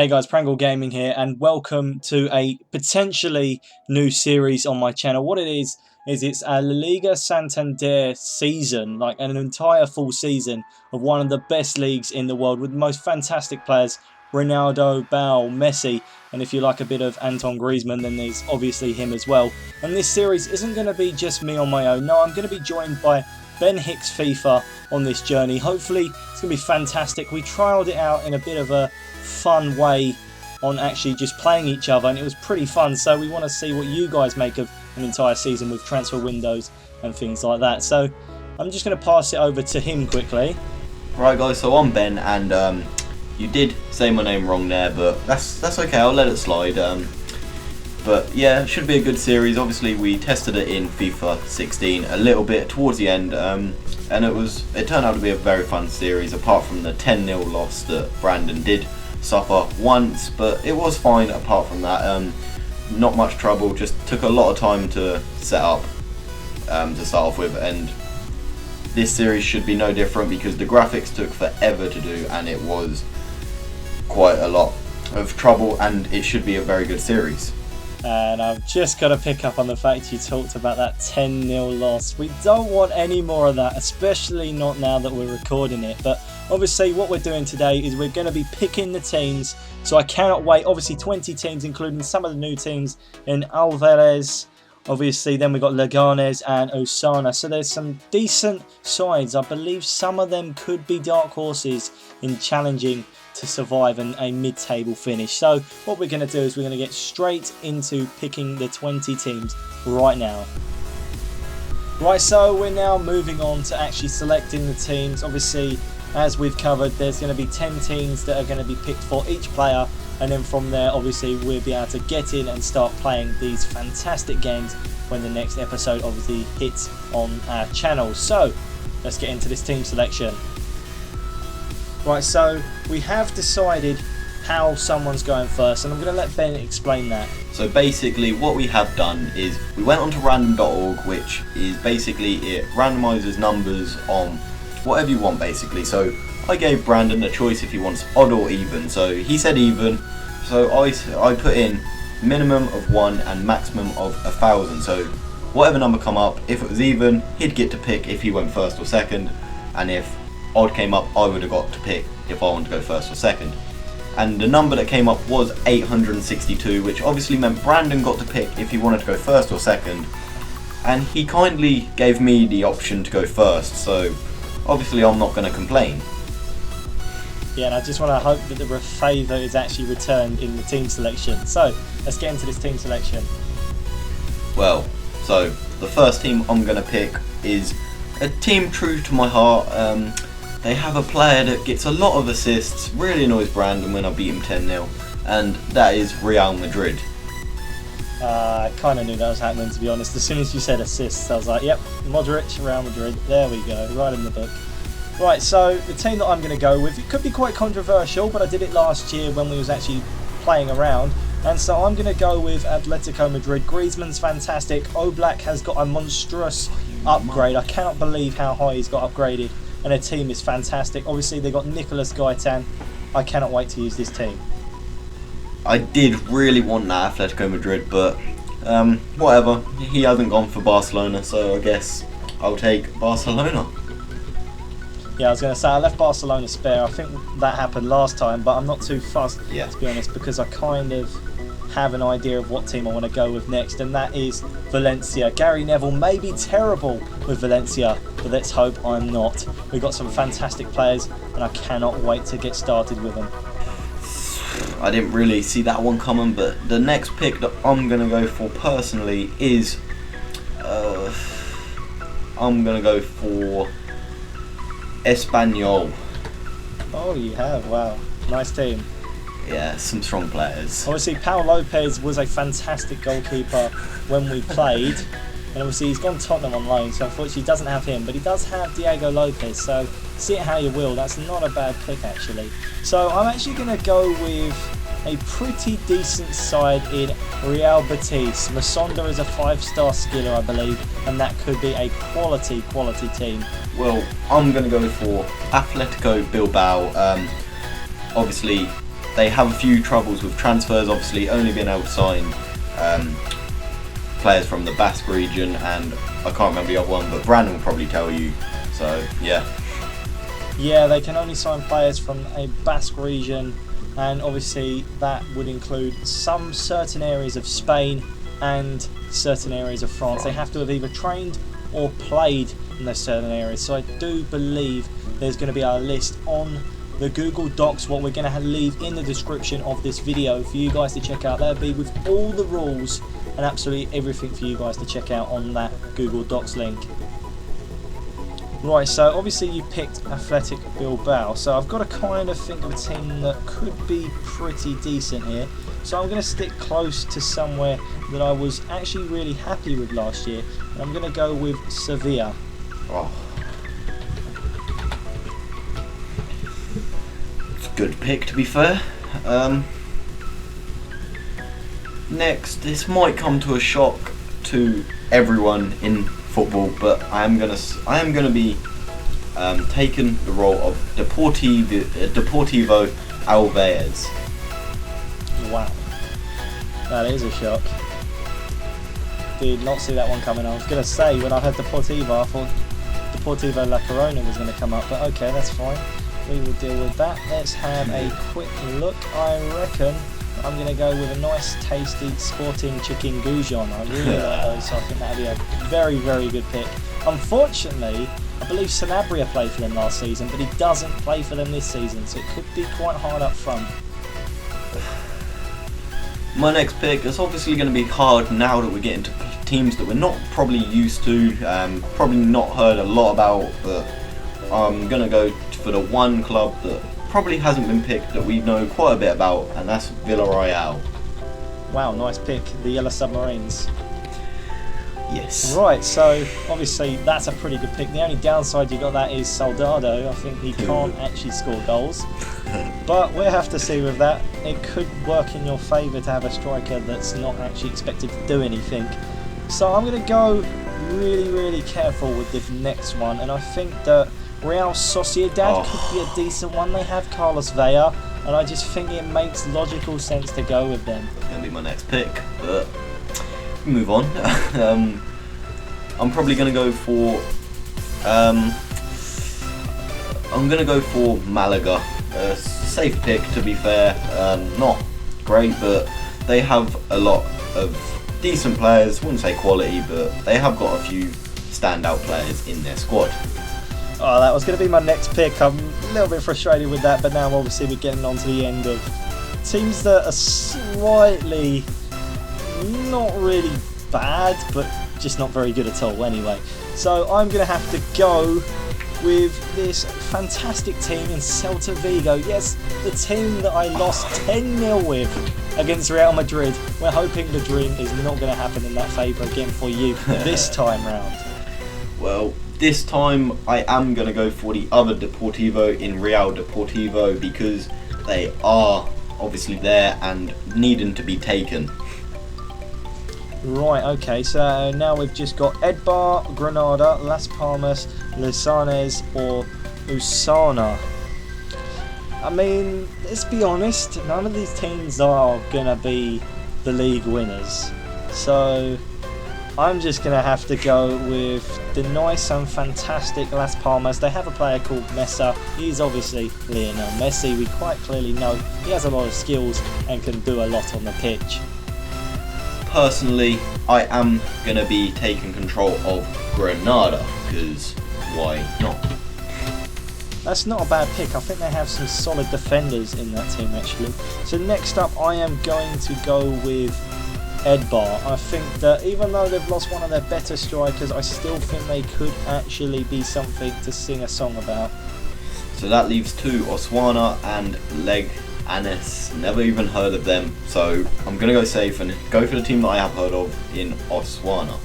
Hey guys, Prangell Gaming here, and welcome to a potentially new series on my channel. What it is it's a Liga Santander season, like an entire full season of one of the best leagues in the world with the most fantastic players, Ronaldo, Bale, Messi, and if you like a bit of Anton Griezmann, then there's obviously him as well. And this series isn't going to be just me on my own. No, I'm going to be joined by Ben Hicks FIFA on this journey. Hopefully it's going to be fantastic. We trialled it out in a bit of a fun way on actually just playing each other, and it was pretty fun, so we want to see what you guys make of an entire season with transfer windows and things like that. So I'm just going to pass it over to him quickly. Right guys, so I'm Ben, and you did say my name wrong there, but that's okay, I'll let it slide. But yeah, it should be a good series. Obviously we tested it in FIFA 16 a little bit towards the end, and it turned out to be a very fun series, apart from the 10-0 loss that Brandon did suffer once, but it was fine apart from that. Not much trouble, just took a lot of time to set up to start off with, and this series should be no different because the graphics took forever to do and it was quite a lot of trouble, and it should be a very good series. And I've just got to pick up on the fact you talked about that 10-0 loss. We don't want any more of that, especially not now that we're recording it. But obviously what we're doing today is we're going to be picking the teams. So I cannot wait. Obviously 20 teams, including some of the new teams in Alvarez. Obviously then we've got Leganes and Osana. So there's some decent sides. I believe some of them could be dark horses in challenging to survive in a mid-table finish. So what we're going to do is we're going to get straight into picking the 20 teams right now. Right, so we're now moving on to actually selecting the teams. Obviously, as we've covered, there's going to be 10 teams that are going to be picked for each player, and then from there obviously we'll be able to get in and start playing these fantastic games when the next episode obviously hits on our channel. So let's get into this team selection. Right, so we have decided how someone's going first, and I'm going to let Ben explain that. So basically what we have done is we went onto random.org, which is basically it randomizes numbers on whatever you want basically. So I gave Brandon a choice if he wants odd or even, so he said even, so I put in minimum of 1 and maximum of 1,000. So whatever number come up, if it was even, he'd get to pick if he went first or second, and if odd came up, I would have got to pick if I wanted to go first or second. And the number that came up was 862, which obviously meant Brandon got to pick if he wanted to go first or second, and he kindly gave me the option to go first, so obviously I'm not going to complain. Yeah, and I just want to hope that the favour is actually returned in the team selection. So let's get into this team selection. Well, so the first team I'm going to pick is a team true to my heart. They have a player that gets a lot of assists, really annoys Brandon when I beat him 10-0, and that is Real Madrid. I kind of knew that was happening, to be honest. As soon as you said assists, I was like, yep, Modric, Real Madrid, there we go, right in the book. Right, so the team that I'm going to go with, it could be quite controversial, but I did it last year when we was actually playing around, and so I'm going to go with Atletico Madrid. Griezmann's fantastic, Oblak has got a monstrous upgrade. I cannot believe how high he's got upgraded, and their team is fantastic. Obviously they got Nicolas Gaitan. I cannot wait to use this team. I did really want that Atletico Madrid, but whatever, he hasn't gone for Barcelona, so I guess I'll take Barcelona. Yeah, I was going to say, I left Barcelona spare. I think that happened last time, but I'm not too fussed, to be honest, because I kind of have an idea of what team I want to go with next, and that is Valencia. Gary Neville may be terrible with Valencia, but let's hope I'm not. We've got some fantastic players, and I cannot wait to get started with them. I didn't really see that one coming, but the next pick that I'm going to go for personally is I'm going to go for Espanyol. Oh, you have? Wow. Nice team. Yeah, some strong players. Obviously, Pau Lopez was a fantastic goalkeeper when we played, and obviously he's gone Tottenham on loan, so unfortunately he doesn't have him, but he does have Diego Lopez, so see it how you will. That's not a bad pick actually. So I'm actually going to go with a pretty decent side in Real Betis. Masonda is a 5-star skiller, I believe, and that could be a quality team. Well, I'm going to go for Atletico Bilbao. Obviously they have a few troubles with transfers, obviously only being able to sign players from the Basque region, and I can't remember the other one, but Brandon will probably tell you. So yeah. Yeah, they can only sign players from a Basque region, and obviously that would include some certain areas of Spain and certain areas of France. They have to have either trained or played in those certain areas. So I do believe there's going to be a list on the Google Docs, what we're going to leave in the description of this video for you guys to check out. That'll be with all the rules and absolutely everything for you guys to check out on that Google Docs link. Right, so obviously you picked Athletic Bilbao, so I've got to kind of think of a team that could be pretty decent here. So I'm going to stick close to somewhere that I was actually really happy with last year, and I'm going to go with Sevilla. Oh. It's a good pick, to be fair. Next, this might come to a shock to everyone in football, but I am gonna be taking the role of Deportivo Alaves. Wow, that is a shock. Did not see that one coming. I was gonna say, when I heard Deportivo, I thought Deportivo La Corona was gonna come up, but okay, that's fine. We will deal with that. Let's have a quick look. I reckon I'm going to go with a nice tasty Sporting Chicken Goujon. I really like those, so I think that'll be a very, very good pick. Unfortunately, I believe Sanabria played for them last season, but he doesn't play for them this season, so it could be quite hard up front. My next pick is obviously going to be hard now that we're getting to teams that we're not probably used to, probably not heard a lot about, but I'm going to go for the one club that probably hasn't been picked that we know quite a bit about, and that's Villarreal. Wow, nice pick, the Yellow Submarines. Yes. Right, so obviously that's a pretty good pick. The only downside you got that is Soldado. I think he can't actually score goals. But we'll have to see with that. It could work in your favour to have a striker that's not actually expected to do anything. So I'm going to go really, really careful with this next one, and I think that Real Sociedad could be a decent one. They have Carlos Vela, and I just think it makes logical sense to go with them. Gonna be my next pick, but move on. I'm probably gonna go for Malaga. Safe pick, to be fair. Not great, but they have a lot of decent players. Wouldn't say quality, but they have got a few standout players in their squad. Oh, that was going to be my next pick. I'm a little bit frustrated with that, but now obviously we're getting on to the end of teams that are slightly not really bad, but just not very good at all anyway. So I'm going to have to go with this fantastic team in Celta Vigo. Yes, the team that I lost 10-0 with against Real Madrid. We're hoping the dream is not going to happen in that favour again for you this time round. Well, this time I am going to go for the other Deportivo in Real Deportivo, because they are obviously there and needing to be taken. Right, okay, so now we've just got Eibar, Granada, Las Palmas, Lesanes or Usana. I mean, let's be honest, none of these teams are going to be the league winners. So I'm just going to have to go with the nice and fantastic Las Palmas. They have a player called Mesa. He's obviously Lionel Messi. We quite clearly know he has a lot of skills and can do a lot on the pitch. Personally, I am going to be taking control of Granada, because why not? That's not a bad pick. I think they have some solid defenders in that team actually. So next up I am going to go with Eibar. I think that even though they've lost one of their better strikers, I still think they could actually be something to sing a song about. So that leaves two, Oswana and Leganés. Never even heard of them, so I'm going to go safe and go for the team that I have heard of in Oswana.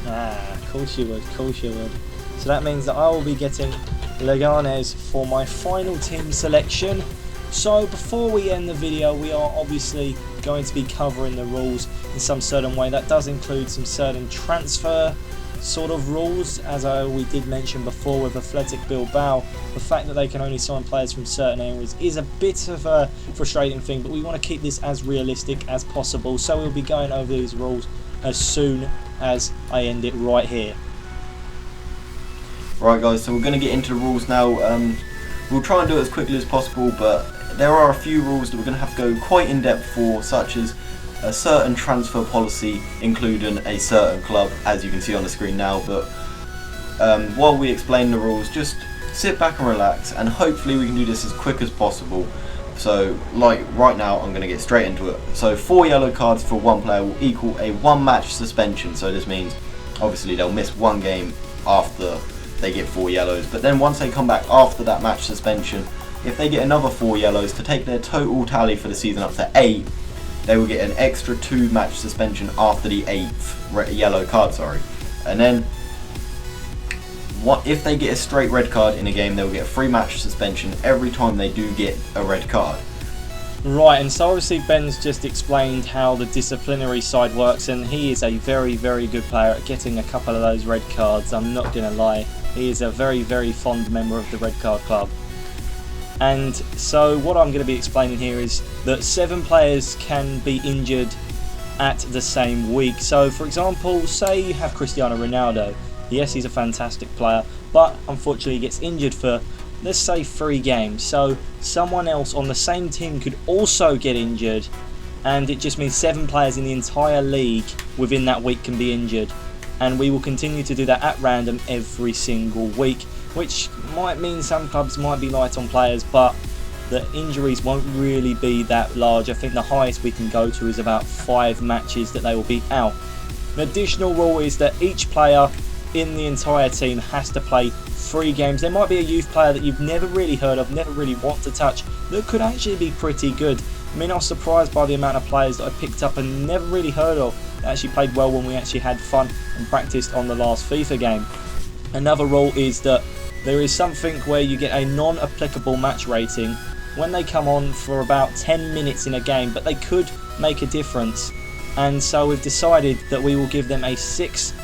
Of course you would, of course you would. So that means that I will be getting Leganés for my final team selection. So before we end the video, we are obviously going to be covering the rules in some certain way. That does include some certain transfer sort of rules, as we did mention before with Athletic Bilbao. The fact that they can only sign players from certain areas is a bit of a frustrating thing, but we want to keep this as realistic as possible, so we'll be going over these rules as soon as I end it right here. Right guys, so we're going to get into the rules now. We'll try and do it as quickly as possible, but there are a few rules that we're going to have to go quite in depth for, such as a certain transfer policy including a certain club, as you can see on the screen now. But while we explain the rules, just sit back and relax, and hopefully we can do this as quick as possible. So like right now, I'm going to get straight into it. So 4 yellow cards for one player will equal a 1 match suspension. So this means obviously they'll miss 1 game after they get 4 yellows, but then once they come back after that match suspension, if they get another 4 yellows to take their total tally for the season up to 8, they will get an extra 2 match suspension after the 8th yellow card, and then if they get a straight red card in a game, they will get a 3 match suspension every time they do get a red card. Right, and so obviously Ben's just explained how the disciplinary side works, and he is a very, very good player at getting a couple of those red cards, I'm not going to lie. He is a very, very fond member of the Red Card Club. And so what I'm going to be explaining here is that 7 players can be injured at the same week. So for example, say you have Cristiano Ronaldo. Yes, he's a fantastic player, but unfortunately he gets injured for, let's say, 3 games. So someone else on the same team could also get injured, and it just means 7 players in the entire league within that week can be injured. And we will continue to do that at random every single week, which might mean some clubs might be light on players, but the injuries won't really be that large. I think the highest we can go to is about 5 matches that they will be out. An additional rule is that each player in the entire team has to play 3 games. There might be a youth player that you've never really heard of, never really want to touch, that could actually be pretty good. I mean, I was surprised by the amount of players that I picked up and never really heard of that actually played well when we actually had fun and practiced on the last FIFA game. Another rule is that there is something where you get a non-applicable match rating when they come on for about 10 minutes in a game, but they could make a difference. And so we've decided that we will give them a 6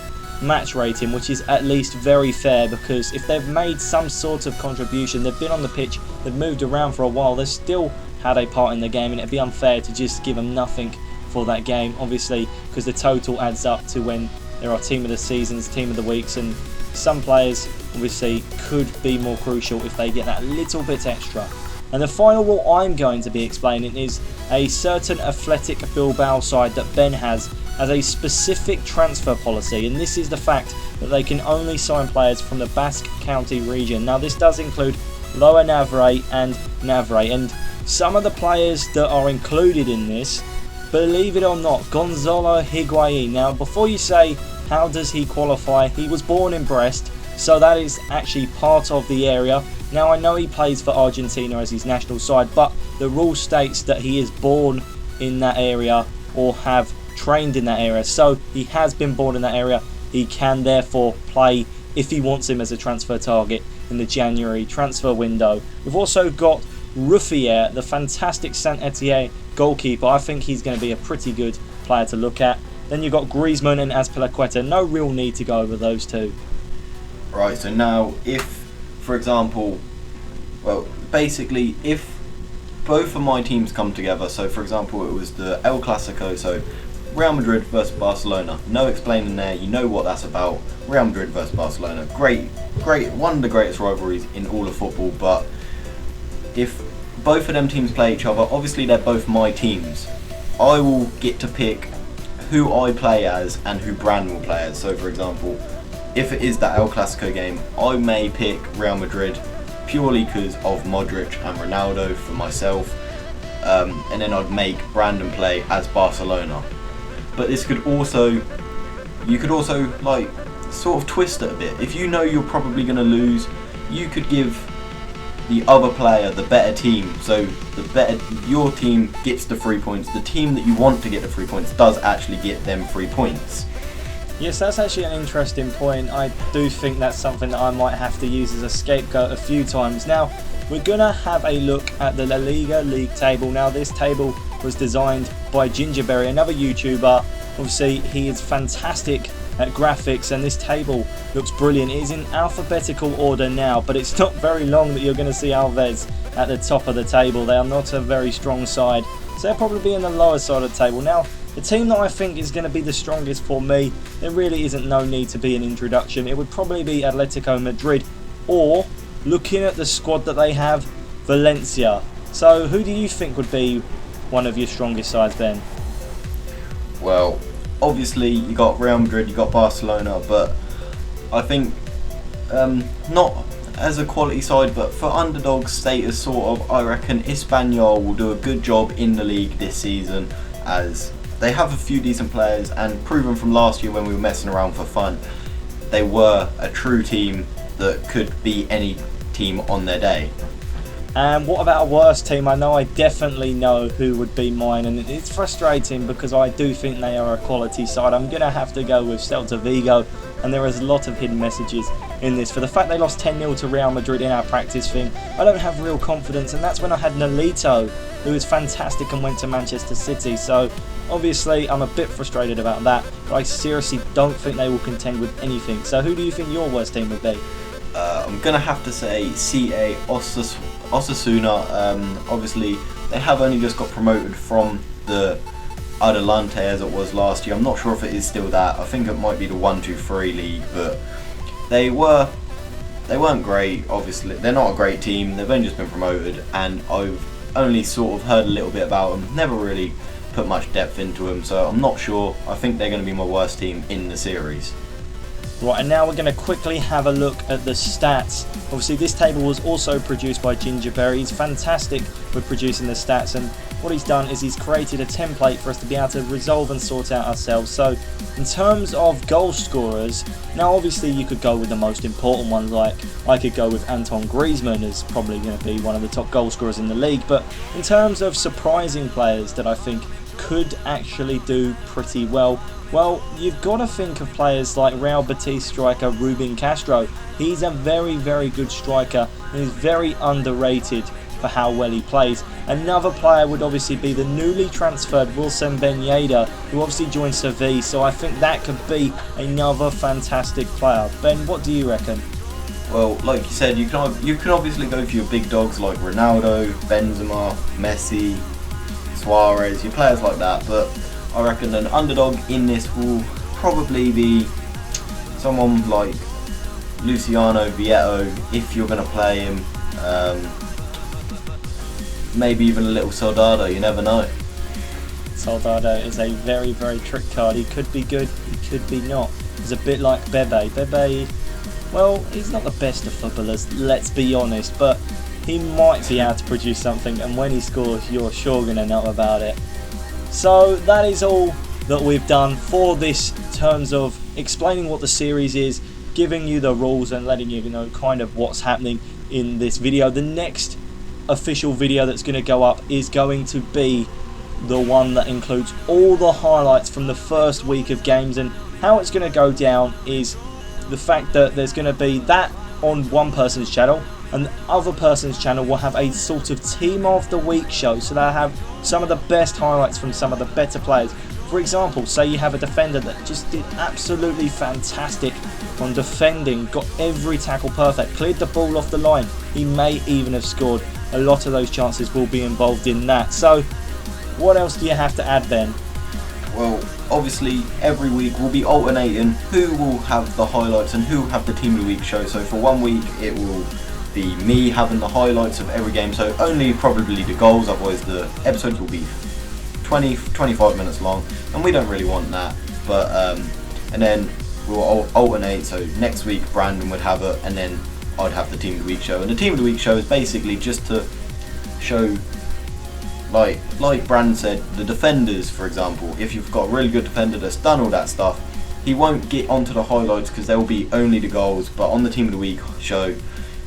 match rating, which is at least very fair, because if they've made some sort of contribution, they've been on the pitch, they've moved around for a while, they've still had a part in the game, and it'd be unfair to just give them nothing for that game, obviously, because the total adds up to when there are team of the seasons, team of the weeks, and some players obviously could be more crucial if they get that little bit extra. And the final rule I'm going to be explaining is a certain Athletic Bilbao side that Ben has a specific transfer policy, and this is the fact that they can only sign players from the Basque County region. Now this does include Lower Navarre and Navarre, and some of the players that are included in this, believe it or not, Gonzalo Higuain. Now before you say how does he qualify, he was born in Brest, so that is actually part of the area. Now I know he plays for Argentina as his national side, but the rule states that he is born in that area or have trained in that area, so he has been born in that area. He can therefore play if he wants him as a transfer target in the January transfer window. We've also got Ruffier, the fantastic Saint-Etienne goalkeeper. I think he's going to be a pretty good player to look at. Then you've got Griezmann and Azpilicueta. No real need to go over those two. Right, so now if, for example, well, basically if both of my teams come together, so for example it was the El Clasico, so Real Madrid versus Barcelona, no explaining there, you know what that's about. Real Madrid versus Barcelona, great, one of the greatest rivalries in all of football. But if both of them teams play each other, obviously they're both my teams, I will get to pick who I play as and who Brandon will play as. So for example, if it is that El Clasico game, I may pick Real Madrid purely because of Modric and Ronaldo for myself, and then I'd make Brandon play as Barcelona. But this could also, you could also like sort of twist it a bit. If you know you're probably going to lose, you could give the other player the better team, so your team gets the 3 points. The team that you want to get the 3 points does actually get them 3 points. Yes, that's actually an interesting point. I do think that's something that I might have to use as a scapegoat a few times. Now, we're going to have a look at the La Liga league table. Now, this table was designed by Gingerberry, another YouTuber. Obviously, he is fantastic at graphics, and this table looks brilliant. It is in alphabetical order now, but it's not very long that you're going to see Alves at the top of the table. They are not a very strong side, so they'll probably be in the lower side of the table. Now, the team that I think is going to be the strongest for me, there really isn't no need to be an introduction. It would probably be Atletico Madrid, or, looking at the squad that they have, Valencia. So who do you think would be one of your strongest sides, Ben? Well, obviously you got Real Madrid, you got Barcelona, but I think not as a quality side, but for underdog status sort of, I reckon Espanyol will do a good job in the league this season, as they have a few decent players, and proven from last year when we were messing around for fun, they were a true team that could beat any team on their day. And what about a worse team? I know, I definitely know who would be mine, and it's frustrating because I do think they are a quality side. I'm going to have to go with Celta Vigo, and there is a lot of hidden messages in this. For the fact they lost 10-0 to Real Madrid in our practice thing, I don't have real confidence, and that's when I had Nolito, who was fantastic and went to Manchester City. So obviously I'm a bit frustrated about that, but I seriously don't think they will contend with anything. So who do you think your worst team would be? I'm going to have to say CA Osasuna. Obviously, they have only just got promoted from the Adelante as it was last year. I'm not sure if it is still that. I think it might be the 1-2-3 league, but they weren't great. Obviously, they're not a great team. They've only just been promoted, and I've only sort of heard a little bit about them. Never really put much depth into them, so I'm not sure. I think they're going to be my worst team in the series. Right, and now we're going to quickly have a look at the stats. Obviously, this table was also produced by Gingerberry. He's fantastic with producing the stats, and what he's done is he's created a template for us to be able to resolve and sort out ourselves. So, in terms of goal scorers, now obviously you could go with the most important ones, like I could go with Antoine Griezmann as probably going to be one of the top goal scorers in the league. But in terms of surprising players that I think could actually do pretty well, you've got to think of players like Real Betis striker Ruben Castro. He's a very, very good striker and is very underrated for how well he plays. Another player would obviously be the newly transferred Wilson Ben Yedder, who obviously joined Seville, so I think that could be another fantastic player. Ben, what do you reckon? Well, like you said, you can obviously go for your big dogs like Ronaldo, Benzema, Messi, Suarez, your players like that, but I reckon an underdog in this will probably be someone like Luciano Vieto, if you're going to play him. Maybe even a little Soldado, you never know. Soldado is a very, very trick card. He could be good, he could be not. He's a bit like Bebe. Bebe, well, he's not the best of footballers, let's be honest, but he might be able to produce something, and when he scores, you're sure going to know about it. So that is all that we've done for this, in terms of explaining what the series is, giving you the rules and letting you know kind of what's happening in this video. The next official video that's going to go up is going to be the one that includes all the highlights from the first week of games, and how it's going to go down is the fact that there's going to be that on one person's channel, and the other person's channel will have a sort of team of the week show, so they'll have some of the best highlights from some of the better players. For example, say you have a defender that just did absolutely fantastic on defending, got every tackle perfect, cleared the ball off the line, he may even have scored. A lot of those chances will be involved in that. So what else do you have to add, Ben? Well, obviously every week we'll be alternating who will have the highlights and who will have the team of the week show. So for 1 week it will be me having the highlights of every game, so only probably the goals, otherwise the episodes will be 20-25 minutes long, and we don't really want that. But and then we'll alternate, so next week Brandon would have it, and then I'd have the team of the week show. And the team of the week show is basically just to show, like Brandon said, the defenders, for example. If you've got a really good defender that's done all that stuff, he won't get onto the highlights because there will be only the goals, but on the team of the week show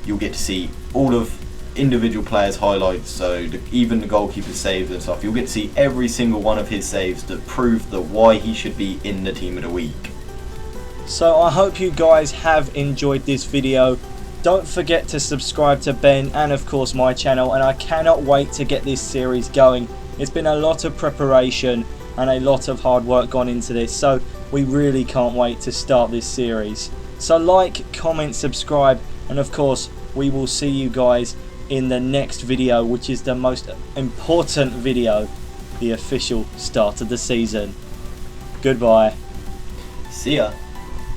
you'll get to see all of individual players' highlights, so even the goalkeeper's saves and stuff. You'll get to see every single one of his saves that prove that why he should be in the team of the week. So I hope you guys have enjoyed this video. Don't forget to subscribe to Ben and of course my channel, and I cannot wait to get this series going. It's been a lot of preparation, and a lot of hard work gone into this, so we really can't wait to start this series. So like, comment, subscribe, and of course we will see you guys in the next video, which is the most important video, the official start of the season. Goodbye. See ya.